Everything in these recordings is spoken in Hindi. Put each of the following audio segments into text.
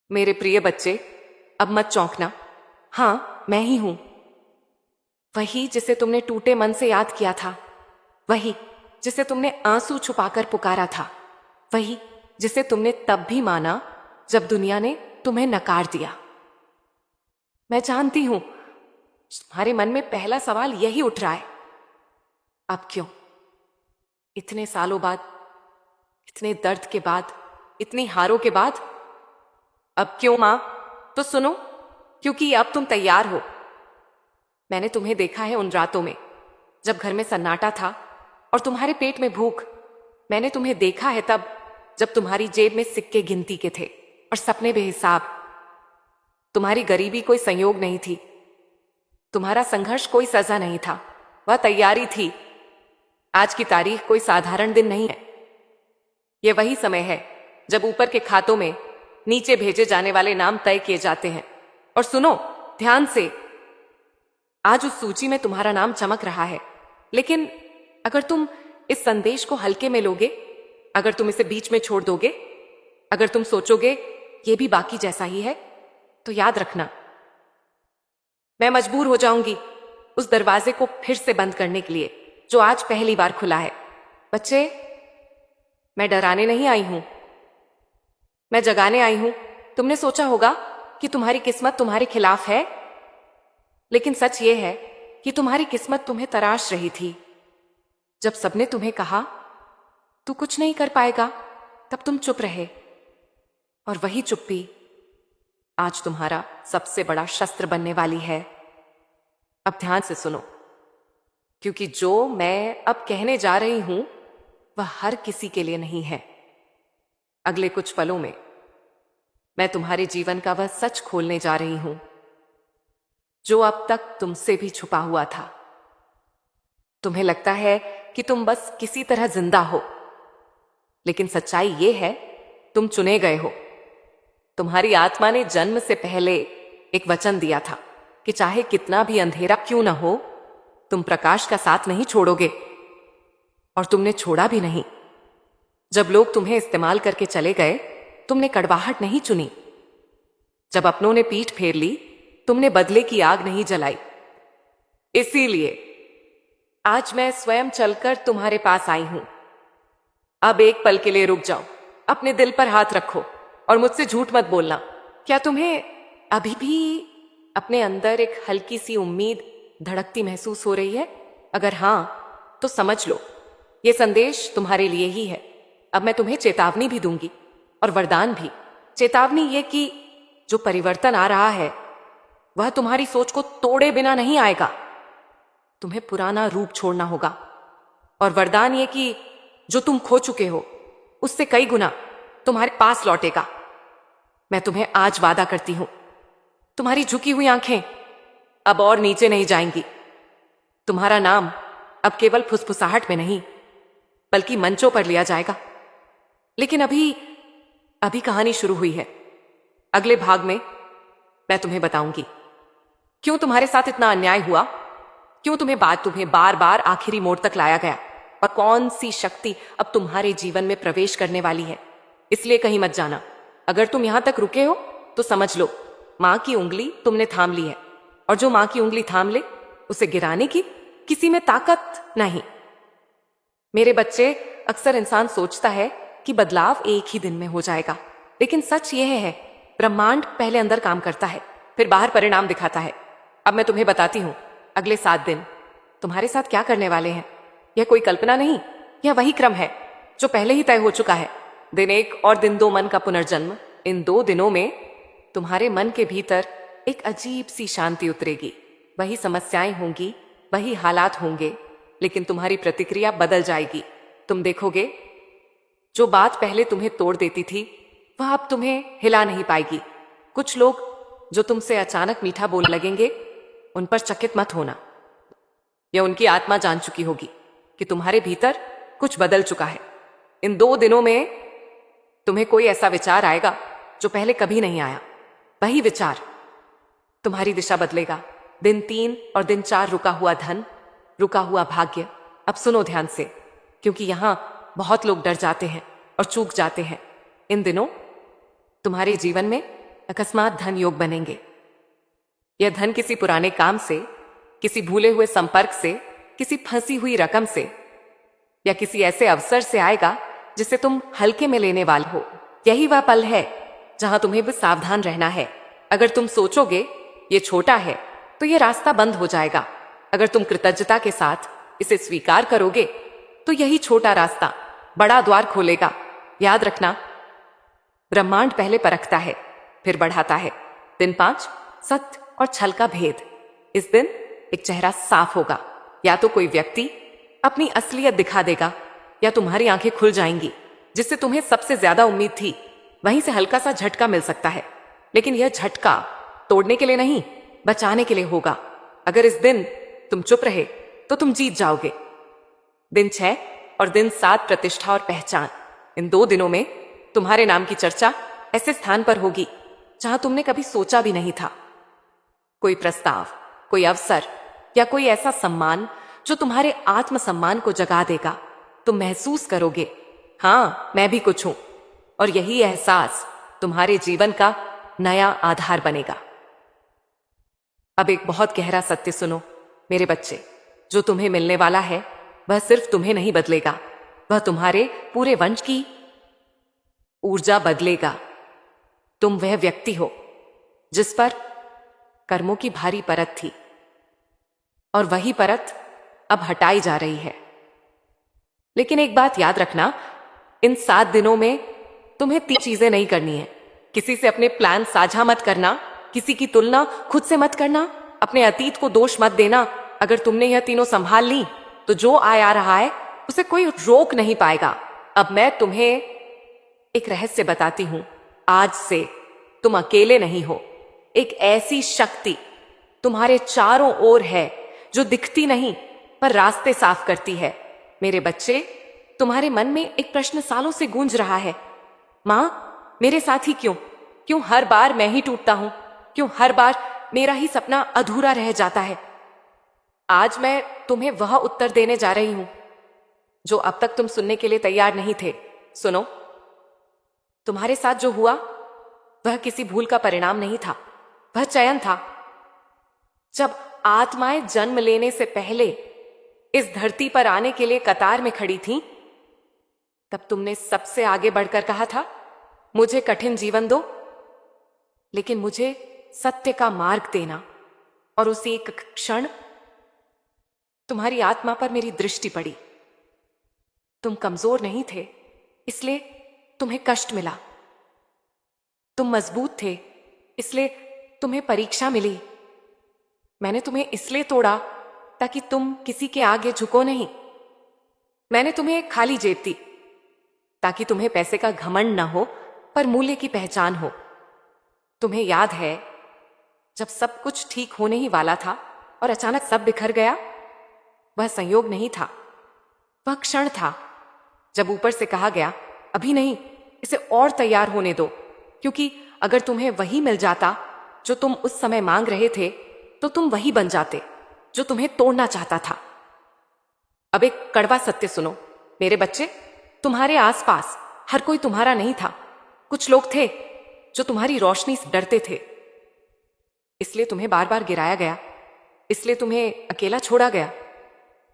मेरे प्रिय बच्चे, अब मत चौंकना। हाँ, मैं ही हूं, वही जिसे तुमने टूटे मन से याद किया था, वही जिसे तुमने आंसू छुपाकर पुकारा था, वही जिसे तुमने तब भी माना जब दुनिया ने तुम्हें नकार दिया। मैं जानती हूं तुम्हारे मन में पहला सवाल यही उठ रहा है, अब क्यों? इतने सालों बाद, इतने दर्द के बाद, इतनी हारों के बाद, अब क्यों मां? तो सुनो, क्योंकि अब तुम तैयार हो। मैंने तुम्हें देखा है उन रातों में जब घर में सन्नाटा था और तुम्हारे पेट में भूख। मैंने तुम्हें देखा है तब जब तुम्हारी जेब में सिक्के गिनती के थे और सपने बेहिसाब। तुम्हारी गरीबी कोई संयोग नहीं थी, तुम्हारा संघर्ष कोई सजा नहीं था, वह तैयारी थी। आज की तारीख कोई साधारण दिन नहीं है। यह वही समय है जब ऊपर के खातों में नीचे भेजे जाने वाले नाम तय किए जाते हैं। और सुनो ध्यान से, आज उस सूची में तुम्हारा नाम चमक रहा है, लेकिन अगर तुम इस संदेश को हल्के में लोगे, अगर तुम इसे बीच में छोड़ दोगे, अगर तुम सोचोगे ये भी बाकी जैसा ही है, तो याद रखना, मैं मजबूर हो जाऊंगी उस दरवाजे को फिर से बंद करने के लिए जो आज पहली बार खुला है। बच्चे, मैं डराने नहीं आई हूं, मैं जगाने आई हूं। तुमने सोचा होगा कि तुम्हारी किस्मत तुम्हारे खिलाफ है, लेकिन सच ये है कि तुम्हारी किस्मत तुम्हें तराश रही थी। जब सबने तुम्हें कहा तू कुछ नहीं कर पाएगा, तब तुम चुप रहे, और वही चुप्पी आज तुम्हारा सबसे बड़ा शस्त्र बनने वाली है। अब ध्यान से सुनो, क्योंकि जो मैं अब कहने जा रही हूं वह हर किसी के लिए नहीं है। अगले कुछ पलों में मैं तुम्हारे जीवन का वह सच खोलने जा रही हूं जो अब तक तुमसे भी छुपा हुआ था। तुम्हें लगता है कि तुम बस किसी तरह जिंदा हो, लेकिन सच्चाई ये है तुम चुने गए हो। तुम्हारी आत्मा ने जन्म से पहले एक वचन दिया था कि चाहे कितना भी अंधेरा क्यों ना हो, तुम प्रकाश का साथ नहीं छोड़ोगे, और तुमने छोड़ा भी नहीं। जब लोग तुम्हें इस्तेमाल करके चले गए, तुमने कड़वाहट नहीं चुनी। जब अपनों ने पीठ फेर ली, तुमने बदले की आग नहीं जलाई। इसीलिए आज मैं स्वयं चलकर तुम्हारे पास आई हूं। अब एक पल के लिए रुक जाओ, अपने दिल पर हाथ रखो और मुझसे झूठ मत बोलना। क्या तुम्हें अभी भी अपने अंदर एक हल्की सी उम्मीद धड़कती महसूस हो रही है? अगर हां, तो समझ लो ये संदेश तुम्हारे लिए ही है। अब मैं तुम्हें चेतावनी भी दूंगी और वरदान भी। चेतावनी ये कि जो परिवर्तन आ रहा है वह तुम्हारी सोच को तोड़े बिना नहीं आएगा। तुम्हें पुराना रूप छोड़ना होगा। और वरदान ये कि जो तुम खो चुके हो उससे कई गुना तुम्हारे पास लौटेगा। मैं तुम्हें आज वादा करती हूं, तुम्हारी झुकी हुई आंखें अब और नीचे नहीं जाएंगी। तुम्हारा नाम अब केवल फुसफुसाहट में नहीं, बल्कि मंचों पर लिया जाएगा। लेकिन अभी कहानी शुरू हुई है। अगले भाग में मैं तुम्हें बताऊंगी क्यों तुम्हारे साथ इतना अन्याय हुआ, क्यों तुम्हें बार बार आखिरी मोड़ तक लाया गया, और कौन सी शक्ति अब तुम्हारे जीवन में प्रवेश करने वाली है। इसलिए कहीं मत जाना। अगर तुम यहां तक रुके हो तो समझ लो मां की उंगली तुमने थाम ली है, और जो मां की उंगली थाम ले उसे गिराने की किसी में ताकत नहीं। मेरे बच्चे, अक्सर इंसान सोचता है कि बदलाव एक ही दिन में हो जाएगा, लेकिन सच यह है ब्रह्मांड पहले अंदर काम करता है, फिर बाहर परिणाम दिखाता है। अब मैं तुम्हें बताती हूं अगले 7 दिन तुम्हारे साथ क्या करने वाले हैं। यह कोई कल्पना नहीं, यह वही क्रम है जो पहले ही तय हो चुका है। दिन 1 और दिन 2 मन का पुनर्जन्म। इन 2 दिनों में तुम्हारे मन के भीतर एक अजीब सी शांति उतरेगी। वही समस्याएं होंगी, वही हालात होंगे, लेकिन तुम्हारी प्रतिक्रिया बदल जाएगी। तुम देखोगे जो बात पहले तुम्हें तोड़ देती थी वह अब तुम्हें हिला नहीं पाएगी। कुछ लोग जो तुमसे अचानक मीठा बोलने लगेंगे, उन पर चकित मत होना। यह उनकी आत्मा जान चुकी होगी कि तुम्हारे भीतर कुछ बदल चुका है। इन 2 दिनों में तुम्हें कोई ऐसा विचार आएगा जो पहले कभी नहीं आया। वही विचार तुम्हारी दिशा बदलेगा। दिन 3 और दिन 4 रुका हुआ धन, रुका हुआ भाग्य। अब सुनो ध्यान से, क्योंकि यहां बहुत लोग डर जाते हैं और चूक जाते हैं। इन दिनों तुम्हारे जीवन में अकस्मात धन योग बनेंगे। यह धन किसी पुराने काम से, किसी भूले हुए संपर्क से, किसी फंसी हुई रकम से या किसी ऐसे अवसर से आएगा जिसे तुम हल्के में लेने वाले हो। यही वह पल है जहां तुम्हें भी सावधान रहना है। अगर तुम सोचोगे ये छोटा है तो ये रास्ता बंद हो जाएगा। अगर तुम कृतज्ञता के साथ इसे स्वीकार करोगे तो यही छोटा रास्ता बड़ा द्वार खोलेगा। याद रखना, ब्रह्मांड पहले परखता है फिर बढ़ाता है। दिन 5, सत्य और छल का भेद। इस दिन एक चेहरा साफ होगा। या तो कोई व्यक्ति अपनी असलियत दिखा देगा या तुम्हारी आंखें खुल जाएंगी। जिससे तुम्हें सबसे ज्यादा उम्मीद थी वहीं से हल्का सा झटका मिल सकता है, लेकिन यह झटका तोड़ने के लिए नहीं, बचाने के लिए होगा। अगर इस दिन तुम चुप रहे तो तुम जीत जाओगे। दिन 6 और दिन 7 प्रतिष्ठा और पहचान। इन 2 दिनों में तुम्हारे नाम की चर्चा ऐसे स्थान पर होगी जहां तुमने कभी सोचा भी नहीं था। कोई प्रस्ताव, कोई अवसर या कोई ऐसा सम्मान जो तुम्हारे आत्मसम्मान को जगा देगा। तुम महसूस करोगे, हां मैं भी कुछ हूं, और यही एहसास तुम्हारे जीवन का नया आधार बनेगा। अब एक बहुत गहरा सत्य सुनो मेरे बच्चे। जो तुम्हें मिलने वाला है वह सिर्फ तुम्हें नहीं बदलेगा, वह तुम्हारे पूरे वंश की ऊर्जा बदलेगा। तुम वह व्यक्ति हो जिस पर कर्मों की भारी परत थी और वही परत अब हटाई जा रही है। लेकिन एक बात याद रखना, इन 7 दिनों में तुम्हें 3 चीजें नहीं करनी है। किसी से अपने प्लान साझा मत करना, किसी की तुलना खुद से मत करना, अपने अतीत को दोष मत देना। अगर तुमने यह तीनों संभाल ली तो जो आ रहा है उसे कोई रोक नहीं पाएगा। अब मैं तुम्हें एक रहस्य बताती हूं। आज से तुम अकेले नहीं हो। एक ऐसी शक्ति तुम्हारे चारों ओर है जो दिखती नहीं पर रास्ते साफ करती है। मेरे बच्चे, तुम्हारे मन में एक प्रश्न सालों से गूंज रहा है, मां मेरे साथ ही क्यों हर बार मैं ही टूटता हूं? क्यों हर बार मेरा ही सपना अधूरा रह जाता है? आज मैं तुम्हें वह उत्तर देने जा रही हूं जो अब तक तुम सुनने के लिए तैयार नहीं थे। सुनो, तुम्हारे साथ जो हुआ वह किसी भूल का परिणाम नहीं था, वह चयन था। जब आत्माएं जन्म लेने से पहले इस धरती पर आने के लिए कतार में खड़ी थीं, तब तुमने सबसे आगे बढ़कर कहा था, मुझे कठिन जीवन दो लेकिन मुझे सत्य का मार्ग देना। और उसी एक क्षण तुम्हारी आत्मा पर मेरी दृष्टि पड़ी। तुम कमजोर नहीं थे इसलिए तुम्हें कष्ट मिला, तुम मजबूत थे इसलिए तुम्हें परीक्षा मिली। मैंने तुम्हें इसलिए तोड़ा ताकि तुम किसी के आगे झुको नहीं। मैंने तुम्हें खाली जेब दी ताकि तुम्हें पैसे का घमंड ना हो पर मूल्य की पहचान हो। तुम्हें याद है जब सब कुछ ठीक होने ही वाला था और अचानक सब बिखर गया? वह संयोग नहीं था, वह क्षण था जब ऊपर से कहा गया, अभी नहीं, इसे और तैयार होने दो, क्योंकि अगर तुम्हें वही मिल जाता जो तुम उस समय मांग रहे थे तो तुम वही बन जाते जो तुम्हें तोड़ना चाहता था। अब एक कड़वा सत्य सुनो मेरे बच्चे, तुम्हारे आसपास हर कोई तुम्हारा नहीं था। कुछ लोग थे जो तुम्हारी रोशनी से डरते थे, इसलिए तुम्हें बार बार गिराया गया, इसलिए तुम्हें अकेला छोड़ा गया,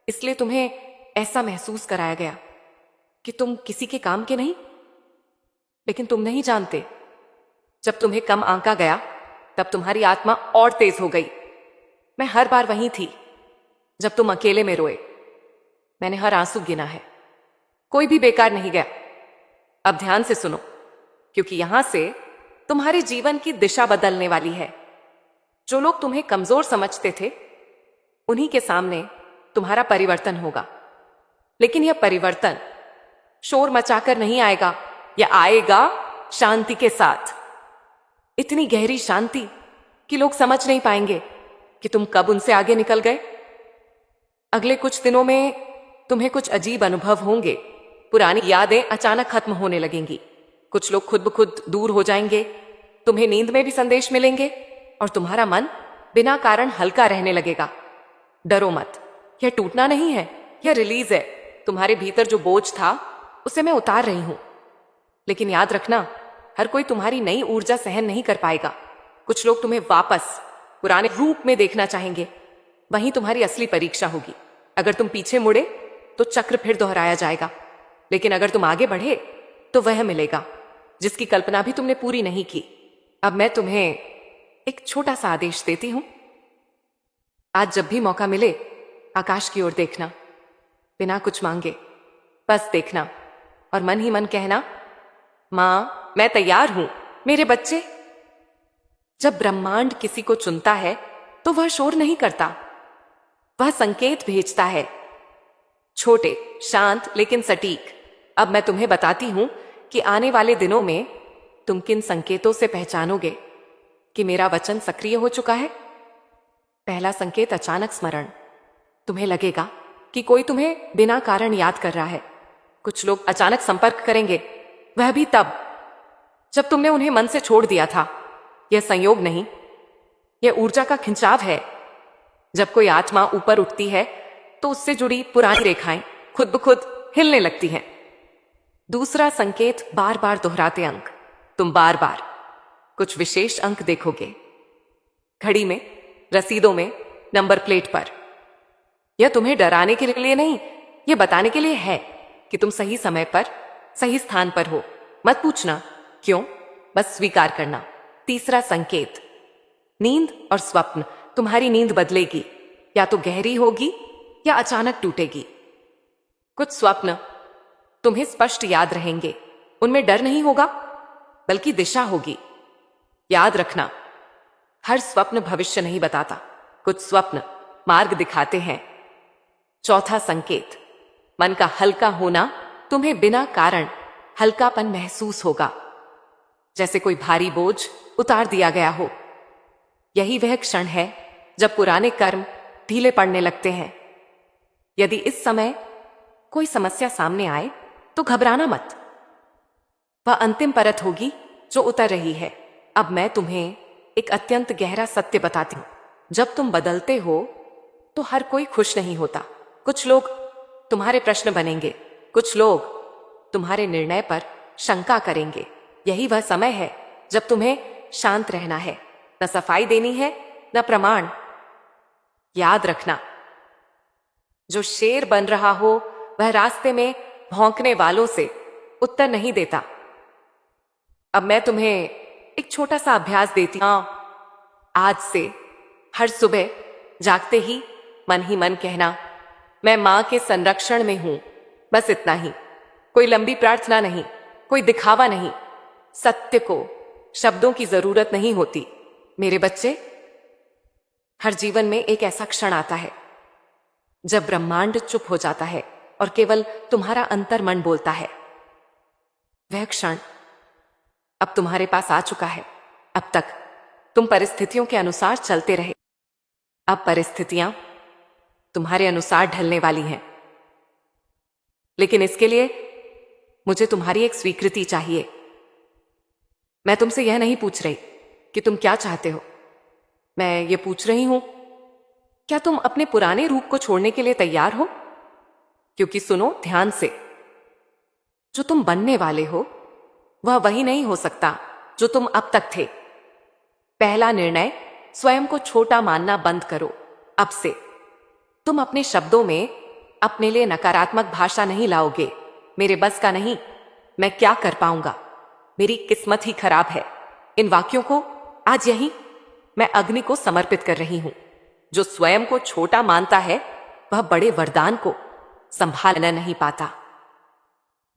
इसलिए तुम्हें ऐसा महसूस कराया गया कि तुम किसी के काम के नहीं। लेकिन तुम नहीं जानते, जब तुम्हें कम आंका गया तब तुम्हारी आत्मा और तेज हो गई। मैं हर बार वहीं थी जब तुम अकेले में रोए। मैंने हर आंसू गिना है, कोई भी बेकार नहीं गया। अब ध्यान से सुनो, क्योंकि यहां से तुम्हारे जीवन की दिशा बदलने वाली है। जो लोग तुम्हें कमजोर समझते थे उन्हीं के सामने तुम्हारा परिवर्तन होगा। लेकिन यह परिवर्तन शोर मचाकर नहीं आएगा, यह आएगा शांति के साथ। इतनी गहरी शांति कि लोग समझ नहीं पाएंगे कि तुम कब उनसे आगे निकल गए। अगले कुछ दिनों में तुम्हें कुछ अजीब अनुभव होंगे। पुरानी यादें अचानक खत्म होने लगेंगी। कुछ लोग खुद ब खुद दूर हो जाएंगे। तुम्हें नींद में भी संदेश मिलेंगे और तुम्हारा मन बिना कारण हल्का रहने लगेगा। डरो मत, यह टूटना नहीं है, यह रिलीज है। तुम्हारे भीतर जो बोझ था उसे मैं उतार रही हूं। लेकिन याद रखना, हर कोई तुम्हारी नई ऊर्जा सहन नहीं कर पाएगा। कुछ लोग तुम्हें वापस पुराने रूप में देखना चाहेंगे। वहीं तुम्हारी असली परीक्षा होगी। अगर तुम पीछे मुड़े तो चक्र फिर दोहराया जाएगा, लेकिन अगर तुम आगे बढ़े तो वह मिलेगा जिसकी कल्पना भी तुमने पूरी नहीं की। अब मैं तुम्हें एक छोटा सा आदेश देती हूं। आज जब भी मौका मिले आकाश की ओर देखना, बिना कुछ मांगे बस देखना और मन ही मन कहना, मां मैं तैयार हूं। मेरे बच्चे, जब ब्रह्मांड किसी को चुनता है तो वह शोर नहीं करता, वह संकेत भेजता है, छोटे, शांत लेकिन सटीक। अब मैं तुम्हें बताती हूं कि आने वाले दिनों में तुम किन संकेतों से पहचानोगे कि मेरा वचन सक्रिय हो चुका है। पहला संकेत, अचानक स्मरण। तुम्हें लगेगा कि कोई तुम्हें बिना कारण याद कर रहा है। कुछ लोग अचानक संपर्क करेंगे, वह भी तब जब तुमने उन्हें मन से छोड़ दिया था। यह संयोग नहीं, यह ऊर्जा का खिंचाव है। जब कोई आत्मा ऊपर उठती है तो उससे जुड़ी पुरानी रेखाएं खुद ब खुद हिलने लगती हैं। दूसरा संकेत, बार बार दोहराते अंक। तुम बार बार कुछ विशेष अंक देखोगे, घड़ी में, रसीदों में, नंबर प्लेट पर। यह तुम्हें डराने के लिए नहीं, यह बताने के लिए है कि तुम सही समय पर, सही स्थान पर हो। मत पूछना क्यों, बस स्वीकार करना। तीसरा संकेत, नींद और स्वप्न। तुम्हारी नींद बदलेगी, या तो गहरी होगी या अचानक टूटेगी। कुछ स्वप्न तुम्हें स्पष्ट याद रहेंगे, उनमें डर नहीं होगा बल्कि दिशा होगी। याद रखना, हर स्वप्न भविष्य नहीं बताता, कुछ स्वप्न मार्ग दिखाते हैं। चौथा संकेत, मन का हल्का होना। तुम्हें बिना कारण हल्कापन महसूस होगा, जैसे कोई भारी बोझ उतार दिया गया हो। यही वह क्षण है जब पुराने कर्म ढीले पड़ने लगते हैं। यदि इस समय कोई समस्या सामने आए तो घबराना मत, वह अंतिम परत होगी जो उतर रही है। अब मैं तुम्हें एक अत्यंत गहरा सत्य बताती हूं। जब तुम बदलते हो तो हर कोई खुश नहीं होता। कुछ लोग तुम्हारे प्रश्न बनेंगे, कुछ लोग तुम्हारे निर्णय पर शंका करेंगे। यही वह समय है जब तुम्हें शांत रहना है, न सफाई देनी है न प्रमाण। याद रखना, जो शेर बन रहा हो वह रास्ते में भौंकने वालों से उत्तर नहीं देता। अब मैं तुम्हें एक छोटा सा अभ्यास देती हूं। आज से हर सुबह जागते ही मन कहना, मैं मां के संरक्षण में हूं। बस इतना ही, कोई लंबी प्रार्थना नहीं, कोई दिखावा नहीं। सत्य को शब्दों की जरूरत नहीं होती। मेरे बच्चे, हर जीवन में एक ऐसा क्षण आता है जब ब्रह्मांड चुप हो जाता है और केवल तुम्हारा अंतर मन बोलता है। वह क्षण अब तुम्हारे पास आ चुका है। अब तक तुम परिस्थितियों के अनुसार चलते रहे, अब परिस्थितियां तुम्हारे अनुसार ढलने वाली हैं। लेकिन इसके लिए मुझे तुम्हारी एक स्वीकृति चाहिए। मैं तुमसे यह नहीं पूछ रही कि तुम क्या चाहते हो, मैं ये पूछ रही हूं, क्या तुम अपने पुराने रूप को छोड़ने के लिए तैयार हो? क्योंकि सुनो ध्यान से, जो तुम बनने वाले हो वह वही नहीं हो सकता जो तुम अब तक थे। पहला निर्णय, स्वयं को छोटा मानना बंद करो। अब से तुम अपने शब्दों में अपने लिए नकारात्मक भाषा नहीं लाओगे। मेरे बस का नहीं, मैं क्या कर पाऊंगा, मेरी किस्मत ही खराब है। इन वाक्यों को आज यही मैं अग्नि को समर्पित कर रही हूं। जो स्वयं को छोटा मानता है वह बड़े वरदान को संभालना नहीं पाता।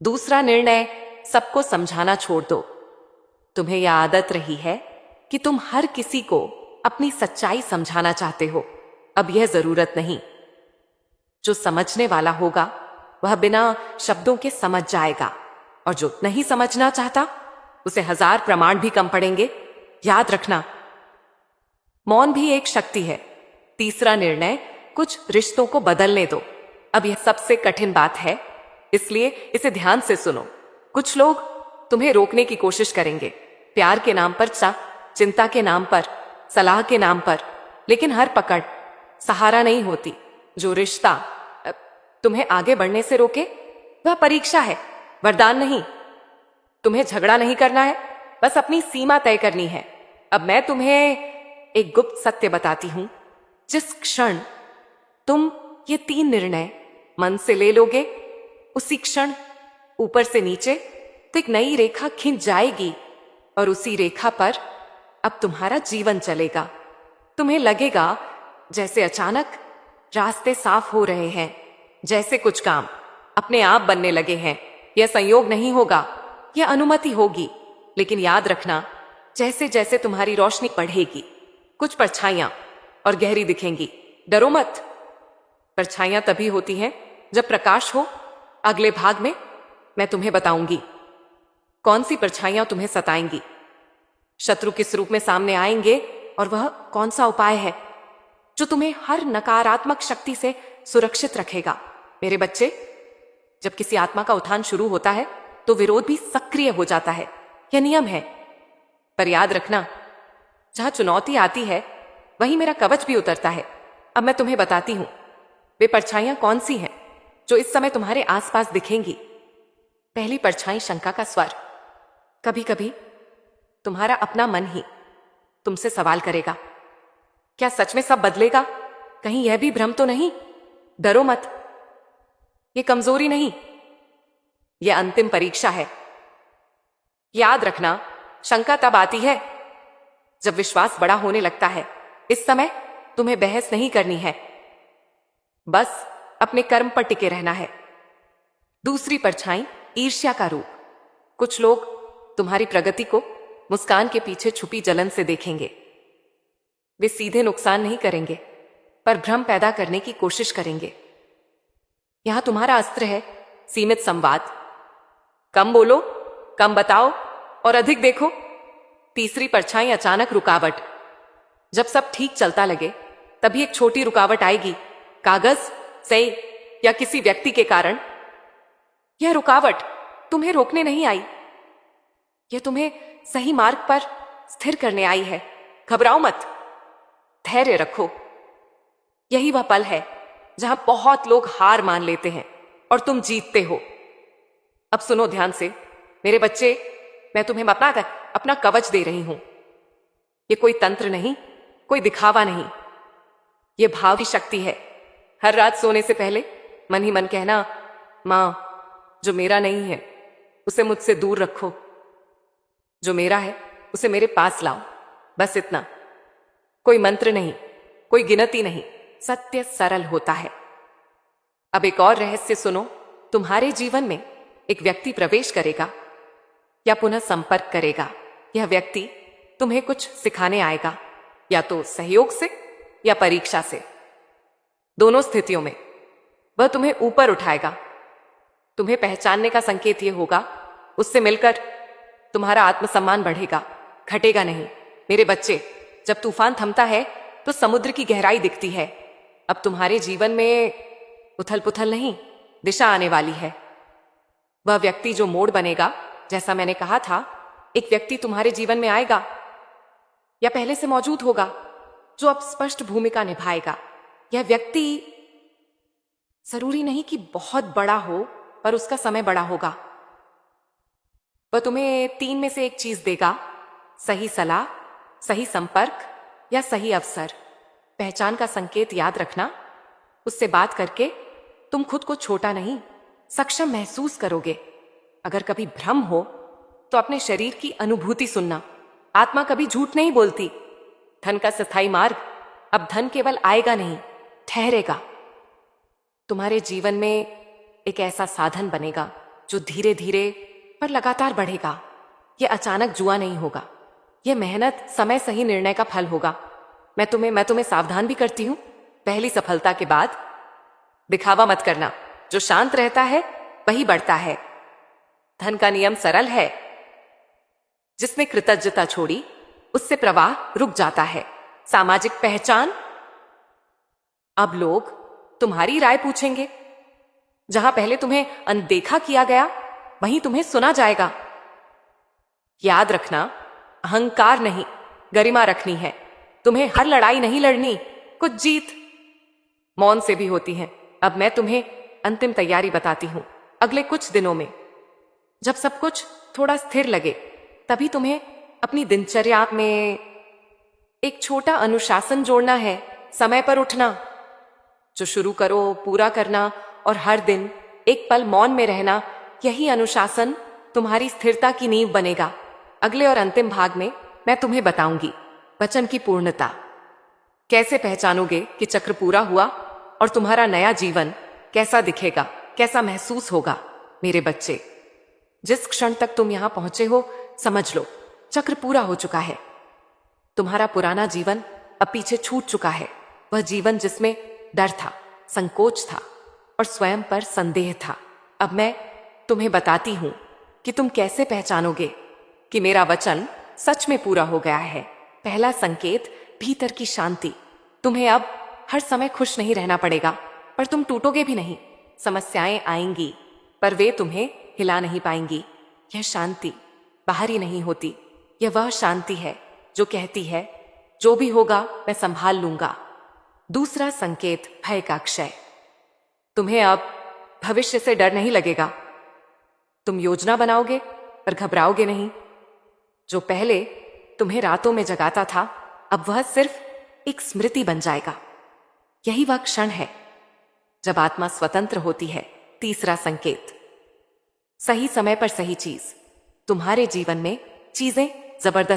दूसरा निर्णय, सबको समझाना छोड़ दो। तुम्हें यह आदत रही है कि तुम हर किसी को अपनी सच्चाई समझाना चाहते हो। अब यह जरूरत नहीं। जो समझने वाला होगा वह बिना शब्दों के समझ जाएगा, और जो नहीं समझना चाहता उसे 1000 प्रमाण भी कम पड़ेंगे। याद रखना, मौन भी एक शक्ति है। तीसरा निर्णय, कुछ रिश्तों को बदलने दो। अब यह सबसे कठिन बात है, इसलिए इसे ध्यान से सुनो। कुछ लोग तुम्हें रोकने की कोशिश करेंगे, प्यार के नाम पर, चिंता के नाम पर, सलाह के नाम पर, लेकिन हर पकड़ सहारा नहीं होती। जो रिश्ता तुम्हें आगे बढ़ने से रोके वह परीक्षा है, वरदान नहीं। तुम्हें झगड़ा नहीं करना है, बस अपनी सीमा तय करनी है। अब मैं तुम्हें एक गुप्त सत्य बताती हूं। जिस क्षण तुम ये 3 निर्णय मन से ले लोगे, उसी क्षण ऊपर से नीचे तो एक नई रेखा खिंच जाएगी और उसी रेखा पर अब तुम्हारा जीवन चलेगा। तुम्हें लगेगा जैसे अचानक रास्ते साफ हो रहे हैं, जैसे कुछ काम अपने आप बनने लगे हैं। यह संयोग नहीं होगा, यह अनुमति होगी। लेकिन याद रखना, जैसे जैसे तुम्हारी रोशनी बढ़ेगी, कुछ परछाइयां और गहरी दिखेंगी। डरो मत। परछाइयां तभी होती हैं जब प्रकाश हो। अगले भाग में मैं तुम्हें बताऊंगी कौन सी परछाइयां तुम्हें सताएंगी, शत्रु किस रूप में सामने आएंगे और वह कौन सा उपाय है जो तुम्हें हर नकारात्मक शक्ति से सुरक्षित रखेगा। मेरे बच्चे, जब किसी आत्मा का उत्थान शुरू होता है तो विरोध भी सक्रिय हो जाता है। यह नियम है। पर याद रखना, जहां चुनौती आती है वहीं मेरा कवच भी उतरता है। अब मैं तुम्हें बताती हूं वे परछाइयां कौन सी हैं जो इस समय तुम्हारे आसपास दिखेंगी। पहली परछाई शंका का स्वर। कभी कभी तुम्हारा अपना मन ही तुमसे सवाल करेगा, क्या सच में सब बदलेगा? कहीं यह भी भ्रम तो नहीं? डरो मत, यह कमजोरी नहीं, यह अंतिम परीक्षा है। याद रखना, शंका तब आती है जब विश्वास बड़ा होने लगता है। इस समय तुम्हें बहस नहीं करनी है, बस अपने कर्म पर टिके रहना है। दूसरी परछाई ईर्ष्या का रूप। कुछ लोग तुम्हारी प्रगति को मुस्कान के पीछे छुपी जलन से देखेंगे। वे सीधे नुकसान नहीं करेंगे, पर भ्रम पैदा करने की कोशिश करेंगे। यहां तुम्हारा अस्त्र है सीमित संवाद। कम बोलो, कम बताओ और अधिक देखो। तीसरी परछाई अचानक रुकावट। जब सब ठीक चलता लगे तभी एक छोटी रुकावट आएगी, कागज, सही या किसी व्यक्ति के कारण। यह रुकावट तुम्हें रोकने नहीं आई, यह तुम्हें सही मार्ग पर स्थिर करने आई है। घबराओ मत, धैर्य रखो। यही वह पल है जहां बहुत लोग हार मान लेते हैं और तुम जीतते हो। अब सुनो ध्यान से मेरे बच्चे, मैं तुम्हें अपना कवच दे रही हूं। यह कोई तंत्र नहीं, कोई दिखावा नहीं, यह भाव की शक्ति है। हर रात सोने से पहले मन ही मन कहना, मां, जो मेरा नहीं है उसे मुझसे दूर रखो, जो मेरा है उसे मेरे पास लाओ। बस इतना। कोई मंत्र नहीं, कोई गिनती नहीं, सत्य सरल होता है। अब एक और रहस्य सुनो। तुम्हारे जीवन में एक व्यक्ति प्रवेश करेगा या पुनः संपर्क करेगा। यह व्यक्ति तुम्हें कुछ सिखाने आएगा, या तो सहयोग से या परीक्षा से। दोनों स्थितियों में वह तुम्हें ऊपर उठाएगा। तुम्हें पहचानने का संकेत यह होगा, उससे मिलकर तुम्हारा आत्मसम्मान बढ़ेगा, घटेगा नहीं। मेरे बच्चे, जब तूफान थमता है तो समुद्र की गहराई दिखती है। अब तुम्हारे जीवन में उथल पुथल नहीं, दिशा आने वाली है। वह व्यक्ति जो मोड़ बनेगा, जैसा मैंने कहा था, एक व्यक्ति तुम्हारे जीवन में आएगा या पहले से मौजूद होगा जो अब स्पष्ट भूमिका निभाएगा। यह व्यक्ति जरूरी नहीं कि बहुत बड़ा हो, पर उसका समय बड़ा होगा। वह तुम्हें 3 में से एक चीज देगा, सही सलाह, सही संपर्क या सही अवसर। पहचान का संकेत याद रखना। उससे बात करके तुम खुद को छोटा नहीं, सक्षम महसूस करोगे। अगर कभी भ्रम हो तो अपने शरीर की अनुभूति सुनना। आत्मा कभी झूठ नहीं बोलती। धन का स्थायी मार्ग, अब धन केवल आएगा नहीं, ठहरेगा। तुम्हारे जीवन में एक ऐसा साधन बनेगा जो धीरे धीरे पर लगातार बढ़ेगा। यह अचानक जुआ नहीं होगा, यह मेहनत, समय, सही निर्णय का फल होगा। मैं तुम्हें सावधान भी करती हूं। पहली सफलता के बाद दिखावा मत करना। जो शांत रहता है वही बढ़ता है। धन का नियम सरल है, जिसने कृतज्ञता छोड़ी उससे प्रवाह रुक जाता है। सामाजिक पहचान, अब लोग तुम्हारी राय पूछेंगे। जहां पहले तुम्हें अनदेखा किया गया, वहीं तुम्हें सुना जाएगा। याद रखना, अहंकार नहीं, गरिमा रखनी है। तुम्हें हर लड़ाई नहीं लड़नी, कुछ जीत मौन से भी होती है। अब मैं तुम्हें अंतिम तैयारी बताती हूं। अगले कुछ दिनों में जब सब कुछ थोड़ा स्थिर लगे, तभी तुम्हें अपनी दिनचर्या में एक छोटा अनुशासन जोड़ना है। समय पर उठना, जो शुरू करो पूरा करना, और हर दिन एक पल मौन में रहना। यही अनुशासन तुम्हारी स्थिरता की नींव बनेगा। अगले और अंतिम भाग में मैं तुम्हें बताऊंगी वचन की पूर्णता। कैसे पहचानोगे कि चक्र पूरा हुआ और तुम्हारा नया जीवन कैसा दिखेगा, कैसा महसूस होगा। मेरे बच्चे, जिस क्षण तक तुम यहां पहुंचे हो, समझ लो चक्र पूरा हो चुका है। तुम्हारा पुराना जीवन अब पीछे छूट चुका है। वह जीवन जिसमें डर था, संकोच था और स्वयं पर संदेह था। अब मैं तुम्हें बताती हूं कि तुम कैसे पहचानोगे कि मेरा वचन सच में पूरा हो गया है। पहला संकेत, भीतर की शांति। तुम्हें अब हर समय खुश नहीं रहना पड़ेगा, पर तुम टूटोगे भी नहीं। समस्याएं आएंगी, पर वे तुम्हें हिला नहीं पाएंगी। यह शांति बाहरी नहीं होती, यह वह शांति है जो कहती है जो भी होगा मैं संभाल लूंगा। दूसरा संकेत, भय का क्षय। तुम्हें अब भविष्य से डर नहीं लगेगा। तुम योजना बनाओगे पर घबराओगे नहीं। जो पहले तुम्हें रातों में जगाता था, अब वह सिर्फ एक स्मृति बन जाएगा। यही वह क्षण है जब आत्मा स्वतंत्र होती है। तीसरा संकेत, सही समय पर सही चीज। तुम्हारे जीवन में चीजें जबरदस्त